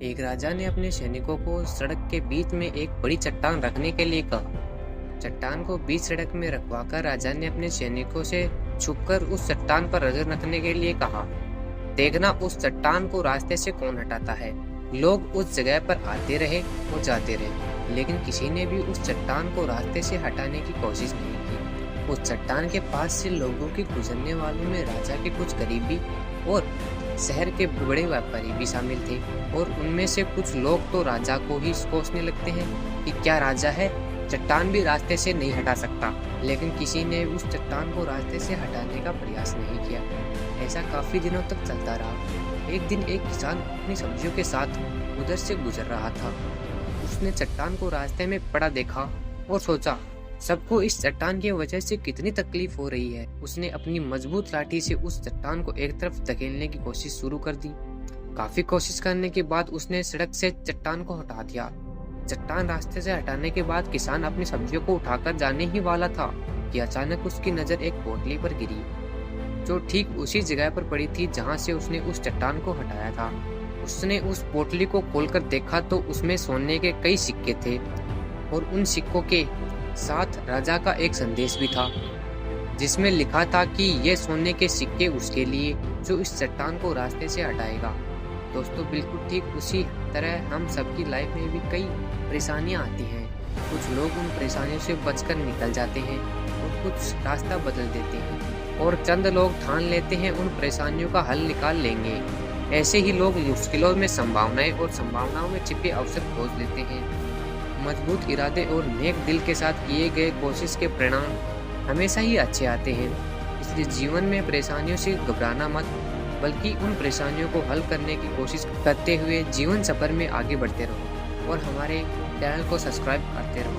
एक राजा ने अपने सैनिकों को सड़क के बीच में एक बड़ी चट्टान रखने के लिए कहा। चट्टान को बीच सड़क में रखवाकर राजा ने अपने सैनिकों से छुपकर उस चट्टान पर नजर रखने के लिए कहा। देखना उस चट्टान को रास्ते से कौन हटाता है। लोग उस जगह पर आते रहे और जाते रहे, लेकिन किसी ने भी उस चट्टान को रास्ते से हटाने की कोशिश नहीं की। उस चट्टान के पास से लोगों के गुजरने वालों में राजा के कुछ करीबी और शहर के बड़े व्यापारी भी शामिल थे, और उनमें से कुछ लोग तो राजा को ही कोसने लगते हैं कि क्या राजा है, चट्टान भी रास्ते से नहीं हटा सकता। लेकिन किसी ने उस चट्टान को रास्ते से हटाने का प्रयास नहीं किया। ऐसा काफी दिनों तक चलता रहा। एक दिन एक किसान अपनी सब्जियों के साथ उधर से गुजर रहा था। उसने चट्टान को रास्ते में पड़ा देखा और सोचा, सबको इस चट्टान की वजह से कितनी तकलीफ हो रही है। उसने अपनी मजबूत लाठी से उस चट्टान को एक तरफ धकेलने की कोशिश शुरू कर दी। काफी कोशिश करने के बाद उसने सड़क से चट्टान को हटा दिया। चट्टान रास्ते से हटाने के बाद किसान अपनी सब्जियों को उठाकर जाने ही वाला था कि अचानक उसकी नजर एक पोटली पर गिरी, जो ठीक उसी जगह पर पड़ी थी जहां से उसने उस चट्टान को हटाया था। उसने उस पोटली को खोलकर देखा तो उसमें सोने के कई सिक्के थे, और उन सिक्कों के साथ राजा का एक संदेश भी था, जिसमें लिखा था कि ये सोने के सिक्के उसके लिए जो इस चट्टान को रास्ते से हटाएगा। दोस्तों, बिल्कुल ठीक उसी तरह हम सबकी लाइफ में भी कई परेशानियां आती हैं। कुछ लोग उन परेशानियों से बचकर निकल जाते हैं और कुछ रास्ता बदल देते हैं, और चंद लोग ठान लेते हैं उन परेशानियों का हल निकाल लेंगे। ऐसे ही लोग मुश्किलों में संभावनाएं और संभावनाओं में छिपे अवसर खोज लेते हैं। मजबूत इरादे और नेक दिल के साथ किए गए कोशिश के परिणाम हमेशा ही अच्छे आते हैं। इसलिए जीवन में परेशानियों से घबराना मत, बल्कि उन परेशानियों को हल करने की कोशिश करते हुए जीवन सफर में आगे बढ़ते रहो, और हमारे चैनल को सब्सक्राइब करते रहो।